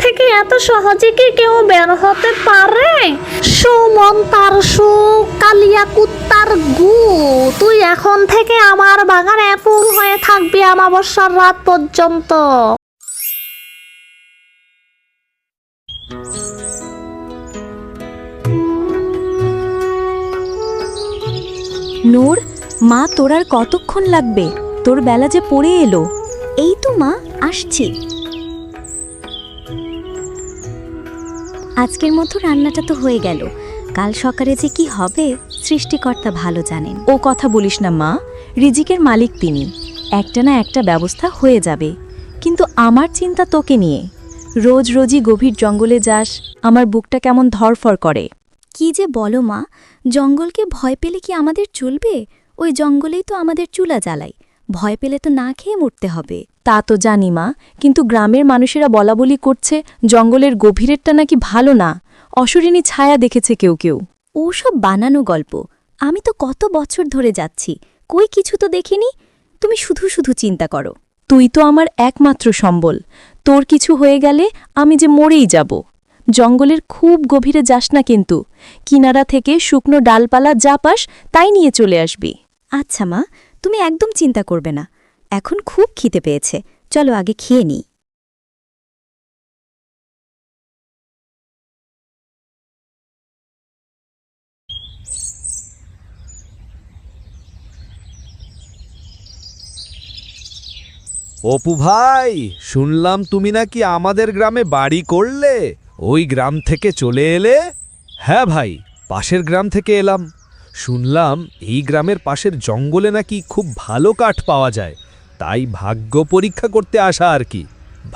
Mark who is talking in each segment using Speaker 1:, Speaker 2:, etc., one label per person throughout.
Speaker 1: থেকে এত সহজে কি কেউ বের হতে পারে? সুমন তার সু, কালিয়া কুত্তার গু, তুই এখন থেকে আমার বাগানে ফুল হয়ে থাকবি অমাবস্যার রাত পর্যন্ত।
Speaker 2: নূর, মা তোর আর কতক্ষণ লাগবে? তোর বেলা যে পড়ে এলো। এই তো মা, আসছি। আজকের মতো রান্নাটা তো হয়ে গেল, কাল সকালে যে কি হবে সৃষ্টিকর্তা ভালো জানেন। ও কথা বলিস না মা, রিজিকের মালিক তিনি, একটা না একটা ব্যবস্থা হয়ে যাবে। কিন্তু আমার চিন্তা তোকে নিয়ে। রোজ রোজই গভীর জঙ্গলে যাস, আমার বুকটা কেমন ধরফর করে। কি যে বলো মা, জঙ্গলকে ভয় পেলে কি আমাদের চলবে? ওই জঙ্গলেই তো আমাদের চুলা জ্বালাই, ভয় পেলে তো না খেয়ে মরতে হবে। তা তো জানি মা, কিন্তু গ্রামের মানুষেরা বলাবলি করছে জঙ্গলের গভীরেরটা নাকি ভালো না, অশরীরী ছায়া দেখেছে কেউ কেউ। ওসব বানানো গল্প, আমি তো কত বছর ধরে যাচ্ছি, কই কিছু তো দেখিনি। তুমি শুধু শুধু চিন্তা করো। তুই তো আমার একমাত্র সম্বল, তোর কিছু হয়ে গেলে আমি যে মরেই যাব। জঙ্গলের খুব গভীরে যাস না কিন্তু, কিনারা থেকে শুকনো ডালপালা যা পাস তাই নিয়ে চলে আসবি। আচ্ছা মা, তুমি একদম চিন্তা করবে না। এখন খুব খিদে পেয়েছে, চলো আগে খেয়ে নিই।
Speaker 3: অপু ভাই, শুনলাম তুমি নাকি আমাদের গ্রামে বাড়ি করলে, ওই গ্রাম থেকে চলে এলে? হ্যাঁ ভাই, পাশের গ্রাম থেকে এলাম। শুনলাম এই গ্রামের পাশের জঙ্গলে নাকি খুব ভালো কাঠ পাওয়া যায়, তাই ভাগ্য পরীক্ষা করতে আসা আর কি।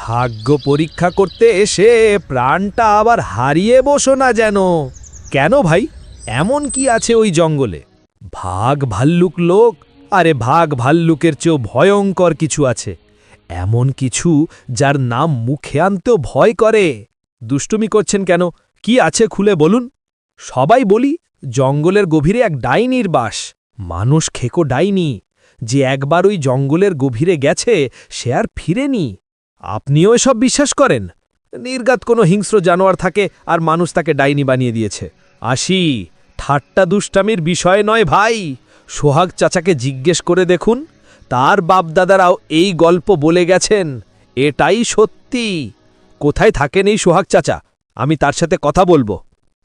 Speaker 3: ভাগ্য পরীক্ষা করতে এসে প্রাণটা আবার হারিয়ে বসো না যেন। কেন ভাই, এমন কি আছে ওই জঙ্গলে? ভাগ ভাল্লুক লোক? আরে ভাগ ভাল্লুকের চেয়েও ভয়ঙ্কর কিছু আছে, এমন কিছু যার নাম মুখে আনতেও ভয় করে। দুষ্টুমি করছেন কেন? কি আছে খুলে বলুন। সবাই বলি জঙ্গলের গভীরে এক ডাইনির বাস, মানুষ খেকো ডাইনি, যে একবার ওই জঙ্গলের গভীরে গেছে সে আর ফিরেনি। আপনিও এসব বিশ্বাস করেন? নির্ঘাত কোনো হিংস্র জানোয়ার থাকে আর মানুষ তাকে ডাইনি বানিয়ে দিয়েছে। আসি, ঠাট্টা দুষ্টামির বিষয় নয় ভাই। সোহাগ চাচাকে জিজ্ঞেস করে দেখুন, তার বাপদাদারাও এই গল্প বলে গেছেন, এটাই সত্যি। কোথায় থাকেন এই সোহাগ চাচা? আমি তার সাথে কথা বলবো।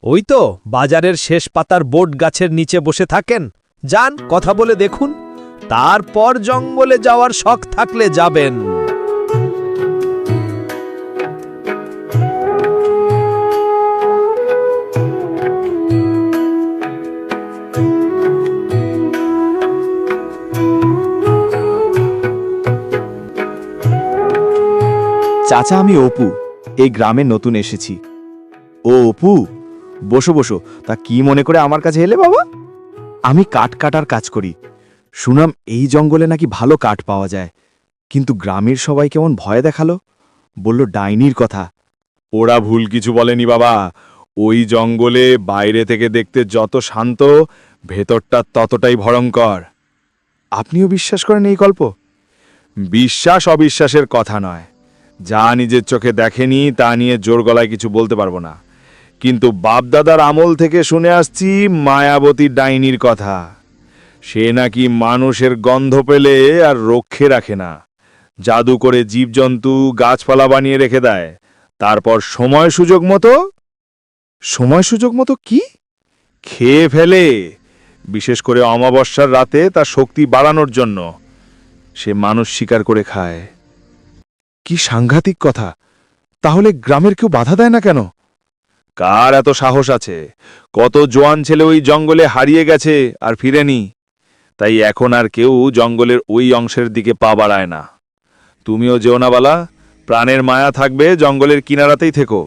Speaker 3: ওই তো বাজারের শেষ পাতার বোট গাছের নিচে বসে থাকেন, যান কথা বলে দেখুন। তারপর জঙ্গলে যাওয়ার শখ থাকলে যাবেন।
Speaker 4: চাচা, আমি অপু, এই গ্রামে নতুন এসেছি। ও অপু, বসো বসো। তা কি মনে করে আমার কাছে এলে বাবা? আমি কাঠ কাটার কাজ করি। শুনাম এই জঙ্গলে নাকি ভালো কাঠ পাওয়া যায়, কিন্তু গ্রামের সবাই কেমন ভয় দেখালো, বলল ডাইনির কথা। ওরা ভুল কিছু বলেনি বাবা, ওই জঙ্গলে বাইরে থেকে দেখতে যত শান্ত, ভেতরটা ততটাই ভয়ঙ্কর। আপনিও বিশ্বাস করেন এই গল্প? বিশ্বাস অবিশ্বাসের কথা নয়, যা নিজের চোখে দেখেনি তা নিয়ে জোর গলায় কিছু বলতে পারবো না, কিন্তু বাপদাদার আমল থেকে শুনে আসছি মায়াবতী ডাইনির কথা। সে নাকি মানুষের গন্ধ পেলে আর রক্ষে রাখে না, জাদু করে জীবজন্তু গাছপালা বানিয়ে রেখে দেয়, তারপর সময় সুযোগ মতো কি খেয়ে ফেলে। বিশেষ করে অমাবস্যার রাতে তার শক্তি বাড়ানোর জন্য সে মানুষ শিকার করে খায়। কি সাংঘাতিক কথা! তাহলে গ্রামের কেউ বাধা দেয় না কেন? কার এত সাহস আছে? কত জোয়ান ছেলে ওই জঙ্গলে হারিয়ে গেছে আর ফিরেনি, তাই এখন আর কেউ জঙ্গলের ওই অংশের দিকে পা বাড়ায় না। তুমিও যেও না বালা, প্রাণের মায়া থাকবে জঙ্গলের কিনারাতেই থেকো।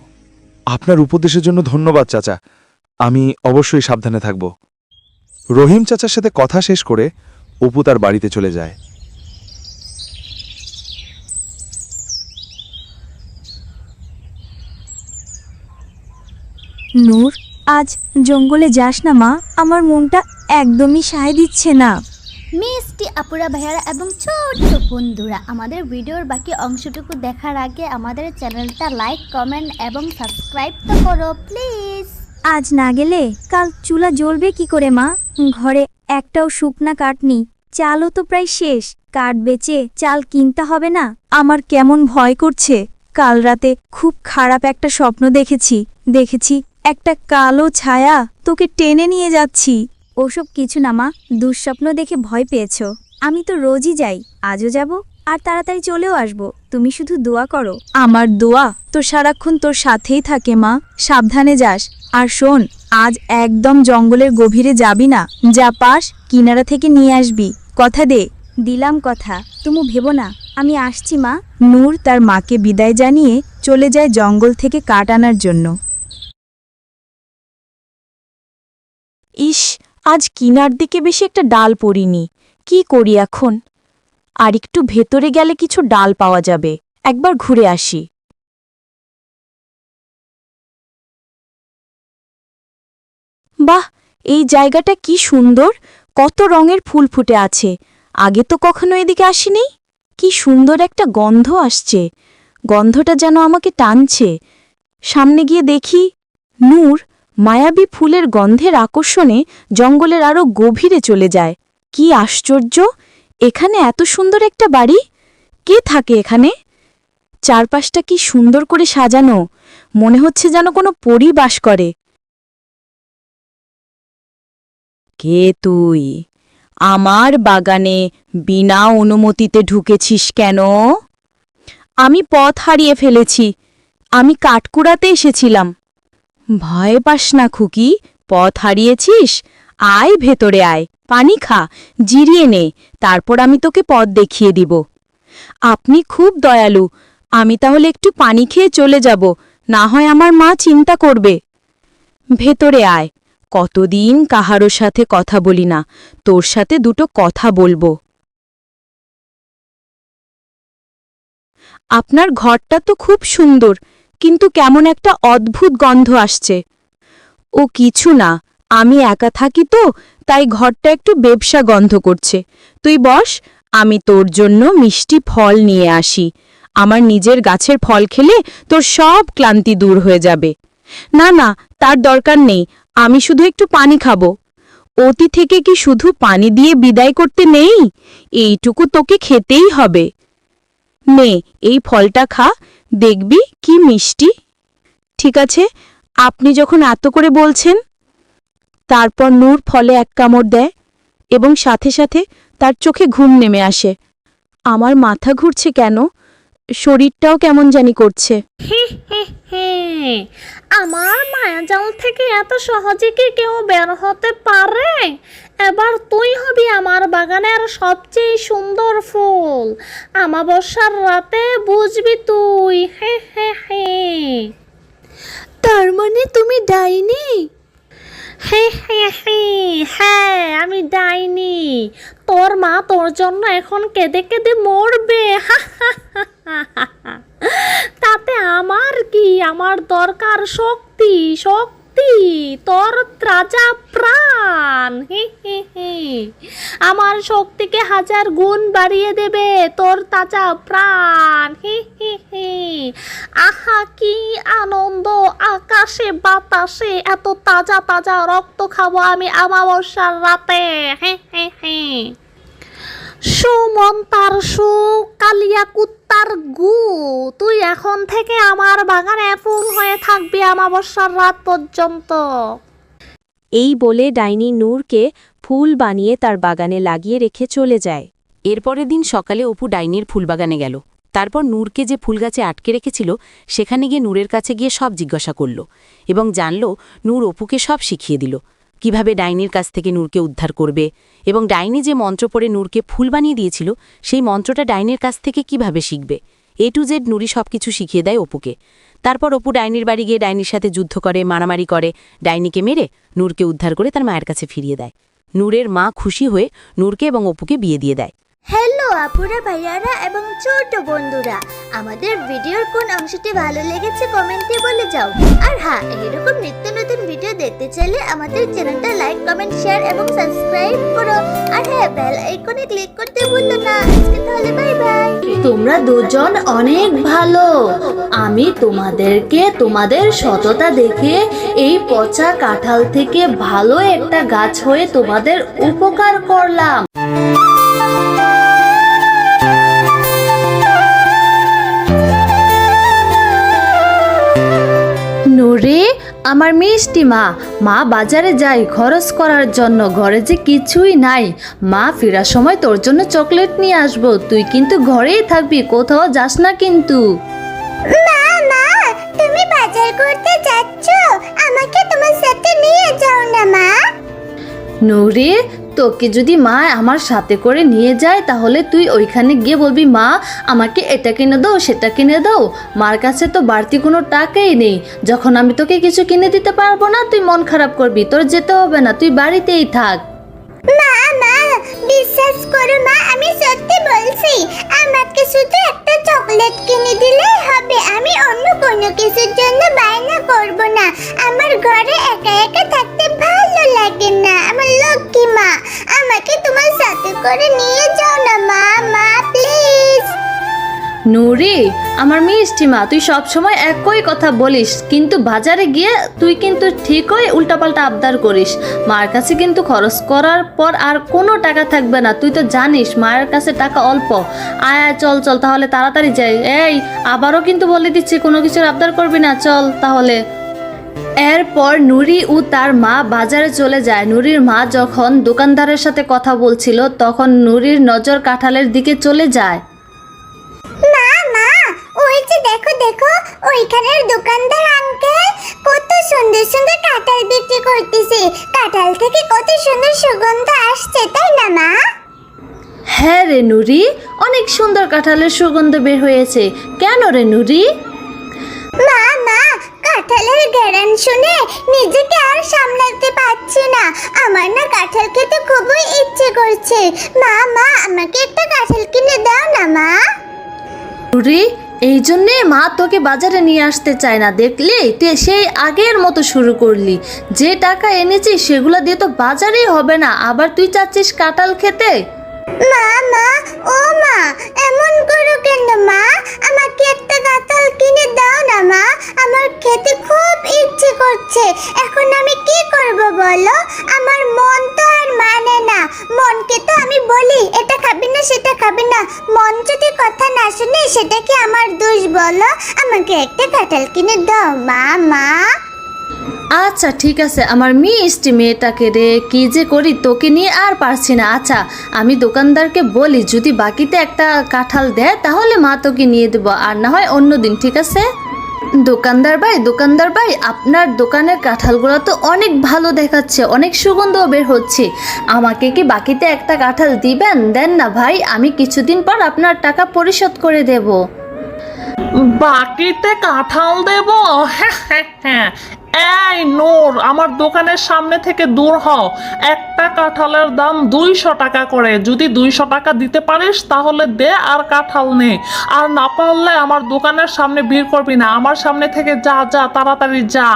Speaker 4: আপনার উপদেশের জন্য ধন্যবাদ চাচা, আমি অবশ্যই সাবধানে থাকব। রহিম চাচার সাথে কথা শেষ করে অপু তার বাড়িতে চলে যায়।
Speaker 2: নূর, আজ জঙ্গলে যাস না মা, আমার মনটা একদমই সায় দিচ্ছে না।
Speaker 1: মিস
Speaker 5: মিষ্টি আপুরা ভাইয়ারা এবং ছোট্ট বন্ধুরা, আমাদের ভিডিওর বাকি অংশটুকু দেখার আগে আমাদের চ্যানেলটা লাইক, কমেন্ট এবং সাবস্ক্রাইব তো করো প্লিজ।
Speaker 6: আজ না গেলে কাল চুলা জ্বলবে কি করে মা? ঘরে একটাও শুকনা কাঠ নেই, চালও তো প্রায় শেষ। কাঠ বেচে চাল কিনতে হবে না? আমার কেমন ভয় করছে। কাল রাতে খুব খারাপ একটা স্বপ্ন দেখেছি একটা কালো ছায়া তোকে টেনে নিয়ে যাচ্ছি। ওসব কিছু না মা, দুঃস্বপ্ন দেখে ভয় পেয়েছ। আমি তো রোজই যাই, আজও যাব আর তাড়াতাড়ি চলেও আসব। তুমি শুধু দোয়া করো। আমার দোয়া তো সারাক্ষণ তোর সাথেই থাকে মা। সাবধানে যাস। আর শোন, আজ একদম জঙ্গলের গভীরে যাবি না। যা পাস কিনারা থেকে নিয়ে আসবি, কথা দে। দিলাম কথা, তুমি ভেবো না, আমি আসছি মা। নূর তার মাকে বিদায় জানিয়ে চলে যায় জঙ্গল থেকে কাঠ আনার জন্য।
Speaker 2: ইস, আজ কিনার দিকে বেশি একটা ডাল পড়িনি। কি করি এখন? আর একটু ভেতরে গেলে কিছু ডাল পাওয়া যাবে, একবার ঘুরে আসি। বাহ, এই জায়গাটা কি সুন্দর! কত রঙের ফুল ফুটে আছে। আগে তো কখনো এদিকে আসিনি। কি সুন্দর একটা গন্ধ আসছে। গন্ধটা যেন আমাকে টানছে। সামনে গিয়ে দেখি নূর মায়াবী ফুলের গন্ধের আকর্ষণে জঙ্গলের আরো গভীরে চলে যায়। কি আশ্চর্য! এখানে এত সুন্দর একটা বাড়ি! কে থাকে এখানে? চারপাশটা কি সুন্দর করে সাজানো, মনে হচ্ছে যেন কোনো পরী বাস করে। কে তুই? আমার বাগানে বিনা অনুমতিতে ঢুকেছিস কেন? আমি পথ হারিয়ে ফেলেছি। আমি কাঠকুড়াতে এসেছিলাম। ভয় পাস না খুকি, পথ হারিয়েছিস? আয় ভেতরে আয়, পানি খা, জিরিয়ে নে, তারপর আমি তোকে পথ দেখিয়ে দিব। আপনি খুব দয়ালু। আমি তাহলে একটু পানি খেয়ে চলে যাব, না হয় আমার মা চিন্তা করবে। ভেতরে আয়। কতদিন কাহারও সাথে কথা বলি না, তোর সাথে দুটো কথা বলবো। আপনার ঘরটা তো খুব সুন্দর, কিন্তু কেমন একটা অদ্ভুত গন্ধ আসছে। ও কিছু না, আমি একা থাকি তো, তাই ঘরটা একটু বেবসা গন্ধ করছে। তুই বস, আমি তোর জন্য মিষ্টি ফল নিয়ে আসি। আমার নিজের গাছের ফল খেলে তোর সব ক্লান্তি দূর হয়ে যাবে। না না, তার দরকার নেই, আমি শুধু একটু পানি খাবো। অতি থেকে কি শুধু পানি দিয়ে বিদায় করতে নেই? এইটুকু তোকে খেতেই হবে। নে, এই ফলটা খা, দেখবি কি মিষ্টি। ঠিক আছে, আপনি যখন এত করে বলছেন। তারপর নূর ফলে এক কামড় দেয় এবং সাথে সাথে তার চোখে ঘুম নেমে আসে। আমার মাথা ঘুরছে কেন? শরীরটাও কেমন জানি করছে।
Speaker 1: আমার মায়াজাল থেকে এত সহজে কি কেউ বের হতে পারে? এবার তুই হবি আমার বাগানের সবচেয়ে সুন্দর ফুল। আমাবস্যার রাতে বুঝবি তুই। হে হে হে।
Speaker 5: তার মানে তুমি ডাইনি?
Speaker 1: হে হে হে, হ্যাঁ আমি ডাইনি। তোর মা তোর জন্য এখন কেঁদে কেঁদে মরবে। তাতে আমার কি? আমার দরকার শক্তি, শক্তি, তোর ত্রাজা প্রাণ। হে হে হে। আমার শক্তিকে 1000 গুণ বাড়িয়ে দেবে তোর তাজা প্রাণ। হে হে হে। আহা কি আনন্দ! আকাশে বাতাসে এত তাজা তাজা রক্ত খাবো আমি আমাবস্যার রাতে। হে হে হে। সুমন্তার সু, কালিয়া কুত্তার গু, তুই এখন থেকে আমার বাগানে ফুল হয়ে থাকবি আমাবস্যার রাত পর্যন্ত।
Speaker 2: এই বলে ডাইনি নূরকে ফুল বানিয়ে তার বাগানে লাগিয়ে রেখে চলে যায়। এরপরের দিন সকালে অপু ডাইনির ফুলবাগানে গেল। তারপর নূরকে যে ফুলগাছে আটকে রেখেছিল সেখানে গিয়ে নূরের কাছে গিয়ে সব জিজ্ঞাসা করল এবং জানল নূর অপুকে সব শিখিয়ে দিল কিভাবে ডাইনির কাছ থেকে নূরকে উদ্ধার করবে এবং ডাইনি যে মন্ত্র পড়ে নূরকে ফুল বানিয়ে দিয়েছিল সেই মন্ত্রটা ডাইনির কাছ থেকে কিভাবে শিখবে। A to Z নুরি সবকিছু শিখিয়ে দেয় অপুকে। তারপর অপু ডাইনির বাড়ি গিয়ে ডাইনির সাথে যুদ্ধ করে, মারামারি করে, ডাইনিকে মেরে নূরকে উদ্ধার করে তার মায়ের কাছে ফিরিয়ে দেয়। নূরের মা খুশি হয়ে নূরকে এবং অপুকে বিয়ে দিয়ে দেয়।
Speaker 5: হ্যালো আপুরা, ভাইয়ারা এবং ছোট বন্ধুরা, আমাদের ভিডিওর কোন অংশটি ভালো লেগেছে কমেন্টে বলে যাও। আর হ্যাঁ, এরকম নিত্য নতুন ভিডিও দেখতে চাইলে আমাদের চ্যানেলটা লাইক, কমেন্ট, শেয়ার এবং সাবস্ক্রাইব করো। আর হ্যাঁ, বেল আইকনে ক্লিক করতে ভুলো না। আজকে তাহলে বাই বাই।
Speaker 1: তোমরা দুজন অনেক ভালো। আমি তোমাদেরকে তোমাদের সততা দেখে এই পচা কাঁঠাল থেকে ভালো একটা গাছ হয়ে তোমাদের উপকার করলাম। নুরি, আমার মিষ্টি মা, মা বাজারে যাই খরচ করার জন্য, ঘরে যে কিছুই নাই। মা ফেরার সময় তোর জন্য চকলেট নিয়ে আসবো, তুই কিন্তু ঘরেই থাকবি, কোথাও যাস না কিন্তু।
Speaker 5: মা, তুমি বাজার করতে যাচ্ছ? আমাকে তোমার সাথে নিয়ে যাও না মা।
Speaker 1: নুরি, তোকে যদি মা আমার সাথে করে নিয়ে যায় তাহলে তুই ওইখানে গিয়ে বলবি, মা আমাকে এটা কিনে দাও, সেটা কিনে দাও। মার কাছে তো বাড়তি কোনো টাকাই নেই। যখন আমি তোকে কিছু কিনে দিতে পারবো না, তুই মন খারাপ করবি। তোর যেতে হবে না, তুই বাড়িতেই থাক।
Speaker 5: মা, বিশ্বাস করো মা, আমি সত্যি বলছি। আমাকে শুধু একটা চকলেট কিনে দিলেই হবে। আমি অন্য কোনো কিছুর জন্য বায়না করব না। আমার ঘরে একা একা থাকতে ভালো লাগে না। আমার লক্ষ্মী মা, আমাকে তোমার সাথে করে নিয়ে যাও না মা, প্লিজ।
Speaker 1: নুরি, আমার মিষ্টি মা, তুই সব সময় একই কথা বলিস, কিন্তু বাজারে গিয়ে তুই কিন্তু ঠিকই উল্টাপাল্টা আবদার করিস। মার কাছে কিন্তু খরচ করার পর আর কোনো টাকা থাকবে না। তুই তো জানিস মায়ের কাছে টাকা অল্প। আয় চল তাহলে তাড়াতাড়ি যাই। এই, আবারও কিন্তু বলে দিচ্ছি, কোনো কিছুর আবদার করবি না, চল তাহলে। এরপর নুরি ও তার মা বাজারে চলে যায়। নুরির মা যখন দোকানদারের সাথে কথা বলছিল তখন নুরির নজর কাঁঠালের দিকে চলে যায়।
Speaker 5: মা, ওই যে দেখো, ওইখানের দোকানদার আঙ্কেল কত সুন্দর সুন্দর কাঁঠাল বিক্রি করতেছে। কাঁঠাল থেকে কত সুন্দর সুগন্ধ আসছে, তাই না মা?
Speaker 1: হ্যাঁ রে নুরি, অনেক সুন্দর কাঁঠালের সুগন্ধ বের হয়েছে। কেন রে নুরি?
Speaker 5: মা, কাঁঠালের ঘ্রাণ শুনে নিজেকে আর সামলাতে পারছি না। আমার না কাঁঠাল খেতে খুবই ইচ্ছে করছে। মা, আমাকে একটা কাঁঠাল কিনে দাও না মা।
Speaker 1: নুরি, এই জন্যে মা তোকে বাজারে নিয়ে আসতে চায় না। দেখলি, তুই সেই আগের মতো শুরু করলি। যে টাকা এনেছিস সেগুলো দিয়ে তো বাজারেই হবে না, আবার তুই চাচ্ছিস কাঁঠাল খেতে।
Speaker 5: মা, এমন করো কেন মা? আমাকে একটা কাঁঠাল কিনে দাও না মা। আমার খেতে খুব ইচ্ছে করছে। এখন আমি কি করব বলো? আমার মন তো আর মানে না। মনকে তো আমি বলি এটা খাবি না, সেটা খাবি না। মন যদি কথা না শুনে সেটা কি আমার দোষ বলো? আমাকে একটা কাঁঠাল কিনে দাও মা।
Speaker 1: আচ্ছা ঠিক আছে, আমার মিষ্টি মেয়েটাকে রে, কি যে করি, তোকে নিয়ে আর পারছি না। আচ্ছা, আমি দোকানদারকে বলি যদি বাকিতে একটা কাঁঠাল দেয় তাহলে মা তোকে নিয়ে দেবো, আর না হয় অন্য দিন, ঠিক আছে? দোকানদার ভাই, আপনার দোকানের কাঁঠালগুলো তো অনেক ভালো দেখাচ্ছে, অনেক সুগন্ধও বের হচ্ছে। আমাকে কি বাকিতে একটা কাঁঠাল দিবেন? দেন না ভাই, আমি কিছুদিন পর আপনার টাকা পরিশোধ করে দেব।
Speaker 7: বাকিতে কাঁঠাল দেব? হ্যাঁ। এই নূর, আমার দোকানের সামনে থেকে দূর হও। একটা কাঁঠালের দাম 200 টাকা করে। যদি 200 টাকা দিতে পারিস তাহলে দে, আর কাঁঠাল নে। আর না পারলে আমার দোকানের সামনে ভিড় করবি না। আমার সামনে থেকে যা, তাড়াতাড়ি যা।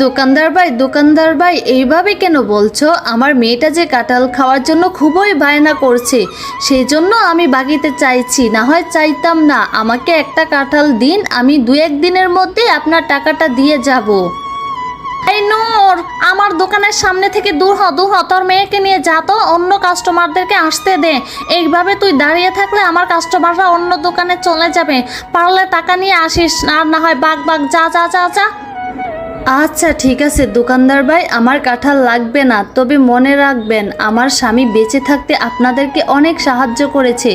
Speaker 1: দোকানদার ভাই, এইভাবে কেন বলছো? আমার মেয়েটা যে কাঁঠাল খাওয়ার জন্য খুবই বায়না করছে, সেই জন্য আমি বাকিতে চাইছি, না হয় চাইতাম না। আমাকে একটা কাঁঠাল দিন, আমি 2-1 দিনের মধ্যে আপনার টাকাটা দিয়ে যাব। এই নূর, আমার দোকানের সামনে থেকে দূর হ, তোর মেয়েকে নিয়ে যা তো, অন্য কাস্টমারদেরকে আসতে দে। এইভাবে তুই দাঁড়িয়ে থাকলে আমার কাস্টমাররা অন্য দোকানে চলে যাবে। পারলে টাকা নিয়ে আসিস, আর না হয় বাগ যা। আচ্ছা ঠিক আছে দোকানদার ভাই, আমার কাঁঠাল লাগবে না। তবে মনে রাখবেন, আমার স্বামী বেঁচে থাকতে আপনাদেরকে অনেক সাহায্য করেছে,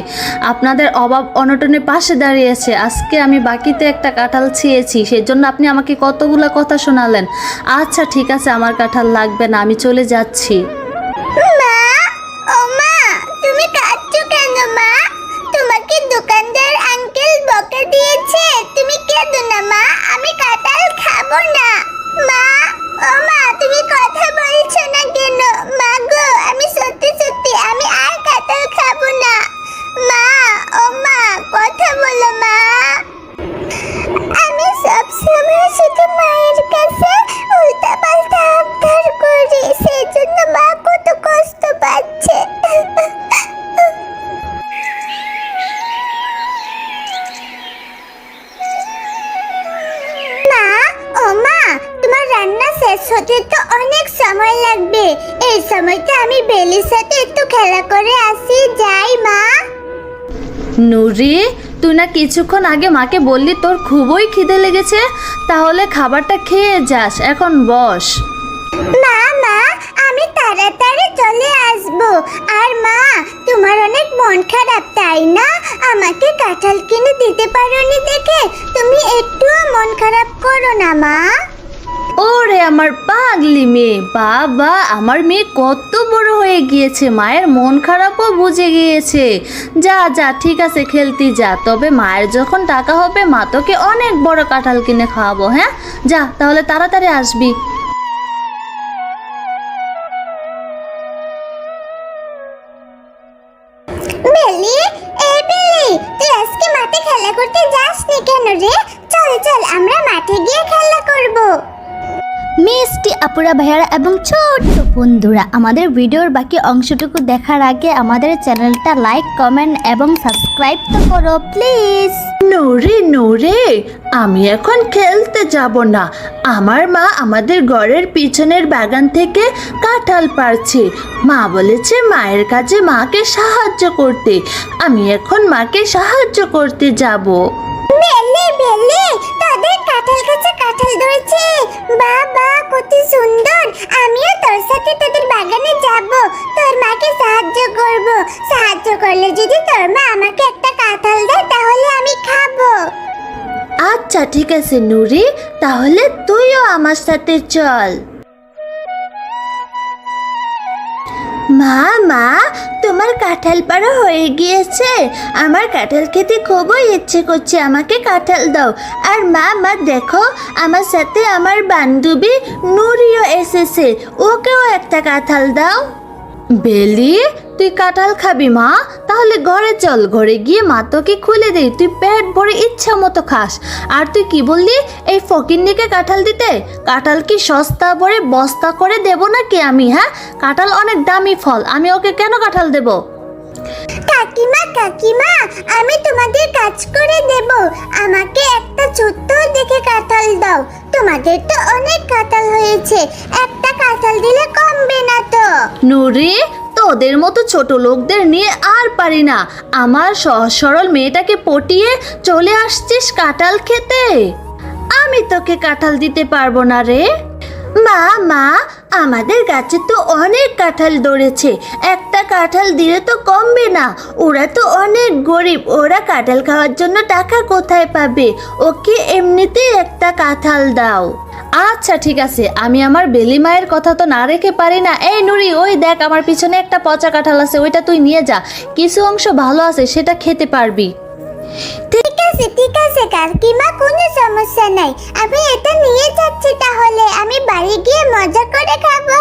Speaker 1: আপনাদের অভাব অনটনে পাশে দাঁড়িয়েছে। আজকে আমি বাকিতে একটা কাঁঠাল ছিঁড়েছি, সেই জন্য আপনি আমাকে কতগুলো কথা শোনালেন। আচ্ছা ঠিক আছে, আমার কাঁঠাল লাগবে না, আমি চলে যাচ্ছি।
Speaker 5: মা, তুমি কাঁদছো কেন মা? তোমাকে দোকানদার আঙ্কেল বকা দিয়েছে? তুমি কেঁদো না মা, আমি কাঁঠাল খাবো না। মা, তুমি কথা বলছো না কেন? মা গো, আমি সত্যি আমি আর কাঁঠাল খাবো না। হতে তো অনেক সময় লাগবে। এই সময়টা আমি বেলির সাথে একটু খেলা করে আসি, যাই মা।
Speaker 1: নুরি, তুই না কিছুক্ষণ আগে মাকে বললি তোর খুবই খিদে লেগেছে, তাহলে খাবারটা খেয়ে যাস, এখন বস।
Speaker 5: মা মা, আমি তাড়াতাড়ি চলে আসবো। আর মা, তোমার অনেক মন খারাপ তাই না? আমাকে কাঁঠাল কিনে দিতে পারোনি দেখে তুমি একটুও মন খারাপ করো না মা।
Speaker 1: ওরে আমার পাগলি মেয়ে, বাবা আমার মেয়ে কত বড় হয়ে গিয়েছে, মায়ের মন খারাপও বুঝে গিয়েছে। যা যা, ঠিক আছে খেলতে যা, তবে মায়ের যখন টাকা হবে মা তোকে অনেক বড় কাঁঠাল কিনে খাওয়াবো। হ্যাঁ যা, তাহলে তাড়াতাড়ি আসবি।
Speaker 5: বেলি, এই বেলি, তুই আজকে মাঠে খেলা করতে যাসনি কেন রে? চল চল, আমরা মাঠে গিয়ে খেলা করবো।
Speaker 8: মিষ্টি আপুরা, ভাইয়ারা এবং ছোট্ট বন্ধুরা, আমাদের ভিডিওর বাকি অংশটুকু দেখার আগে আমাদের চ্যানেলটা লাইক, কমেন্ট এবং সাবস্ক্রাইব তো করো প্লিজ।
Speaker 1: নুরি নুরি, আমি এখন খেলতে যাব না। আমার মা আমাদের ঘরের পিছনের বাগান থেকে কাঁঠাল পাড়ছে। মা বলেছে মায়ের কাজে মাকে সাহায্য করতে। আমি এখন মাকে সাহায্য করতে যাব।
Speaker 5: বেলি বেলি, তোদের কাঁঠাল গাছে কাঁঠাল ধরেছে। বাবা কত সুন্দর! আমিও তোর সাথে তোদের বাগানে যাব, তোর মাকে সাহায্য করব। সাহায্য করলে যদি তোর মা আমাকে একটা কাঁঠাল দেয় তাহলে আমি খাবো।
Speaker 1: আচ্ছা ঠিক আছে নুরি, তাহলে তুইও আমার সাথে চল। মা মা, তোমার কাঁঠাল পাড়া হয়ে গিয়েছে। আমার কাঁঠাল খেতে খুবই ইচ্ছে করছে, আমাকে কাঁঠাল দাও। আর মা মা দেখো, আমার সাথে আমার বান্ধবী নুরিও এসেছে, ওকেও একটা কাঁঠাল দাও। বেলি, তুই কাঁঠাল খাবি মা? তাহলে ঘরে চল, ঘরে গিয়ে মা তোকে খুলে দেই, তুই পেট ভরে ইচ্ছা মতো খাস। আর তুই কি বললি এই ফকিন্নিকে কাঁঠাল দিতে? কাঁঠাল কি সস্তা ভরে বস্তা করে দেব নাকি আমি? হ্যাঁ, কাঁঠাল অনেক দামি ফল, আমি ওকে কেন কাঁঠাল দেব?
Speaker 5: কাকিমা কাকিমা, আমি তোমাদের কাজ করে দেব। আমাকে একটা ছোট্ট দেখে কাঁঠাল দাও। তোমাদের তো অনেক কাঁঠাল হয়েছে, একটা কাঁঠাল দিলে কমবে না তো?
Speaker 1: নুরি, তোদের মতো ছোট লোকদের নিয়ে আর পারি না। আমার সহজ সরল মেয়েটাকে পটিয়ে চলে আসছিস কাঁঠাল খেতে। আমি তোকে কাঁঠাল দিতে পারবো না রে। মা মা, আমাদের গাছে তো অনেক কাঁঠাল ধরেছে, একটা কাঁঠাল দিলে তো কমবে না। ওরা তো অনেক গরিব, ওরা কাঁঠাল খাওয়ার জন্য টাকা কোথায় পাবে? ওকে এমনিতেই একটা কাঁঠাল দাও। আচ্ছা ঠিক আছে, আমি আমার বেলি মায়ের কথা তো না রেখে পারি না। এই নুরি, ওই দেখ আমার পিছনে একটা পচা কাঁঠাল আছে, ওইটা তুই নিয়ে যা। কিছু অংশ ভালো আছে, সেটা খেতে পারবি।
Speaker 5: ঠিক আছে কাকিমা, কোনো সমস্যা নাই। আমি এটা নিয়ে যাচ্ছি, তাহলে আমি বাড়ি গিয়ে মজা করে খাবো।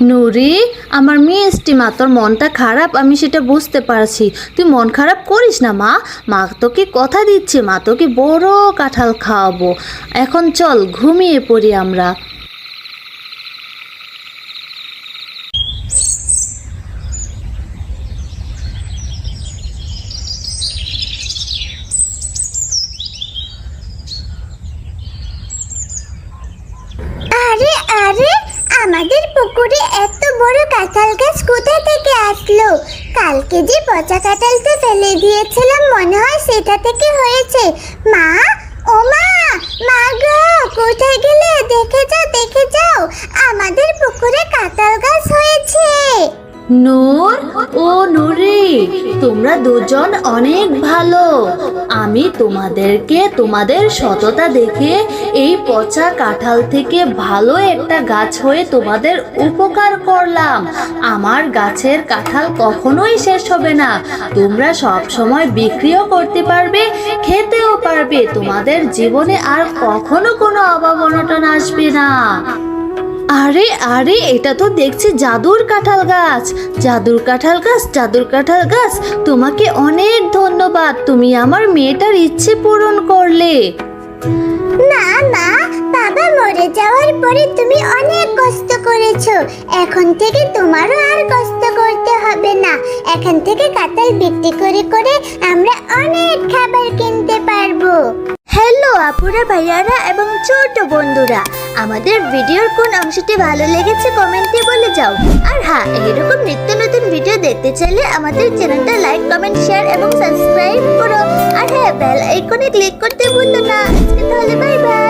Speaker 1: নুরি, আমার মিষ্টি মা, তোর মনটা খারাপ আমি সেটা বুঝতে পারছি। তুই মন খারাপ করিস না মা, মা তোকে কথা দিচ্ছে, মা তোকে বড় কাঁঠাল খাওয়াবো। এখন চল ঘুমিয়ে পড়ি আমরা।
Speaker 5: আরে আরে, আমাদের পুকুরে এত বড় কাঁঠাল গাছ কোথা থেকে আসলো? কালকে যে পচা কাঁঠালটা ফেলে দিয়েছিলাম, মনে হয় সেটা থেকে হয়েছে। মা, ও মা, মা গো, কোথায় গেলে? দেখে যাও, আমাদের পুকুরে কাঁঠাল গাছ হয়েছে।
Speaker 1: নূর ও নুরি, তোমরা দুজন অনেক ভালো। আমি তোমাদেরকে তোমাদের সততা দেখে এই পচা কাঁঠাল থেকে ভালো একটা গাছ হয়ে তোমাদের উপকার করলাম। আমার গাছের কাঁঠাল কখনোই শেষ হবে না, তোমরা সব সময় বিক্রিও করতে পারবে, খেতেও পারবে। তোমাদের জীবনে আর কখনো কোনো অভাব অনটন আসবে না। আরে আরে, এটা তো দেখছি জাদুর কাঁঠাল গাছ। জাদুর কাঁঠাল গাছ, জাদুর কাঁঠাল গাছ, তোমাকে অনেক ধন্যবাদ, তুমি আমার মেয়েটার ইচ্ছে পূরণ করলে।
Speaker 5: না মা, বাবা মরে যাওয়ার পরে তুমি অনেক কষ্ট করেছো, এখন থেকে তোমারও আর কষ্ট করতে হবে না। এখন থেকে কাঁঠাল বিক্রি করে করে আমরা অনেক খাবার কিনতে পারবো। হ্যালো আপুরা, ভাইয়ারা এবং ছোট বন্ধুরা, আমাদের ভিডিওর কোন অংশটি ভালো লেগেছে কমেন্টে বলে যাও। আর হ্যাঁ, এরকম নিত্য নতুন ভিডিও দেখতে চাইলে আমাদের চ্যানেলটা লাইক, কমেন্ট, শেয়ার এবং সাবস্ক্রাইব করো। আর হ্যাঁ, বেল আইকনে ক্লিক করতে ভুলো না। আজকে তাহলে বাই বাই।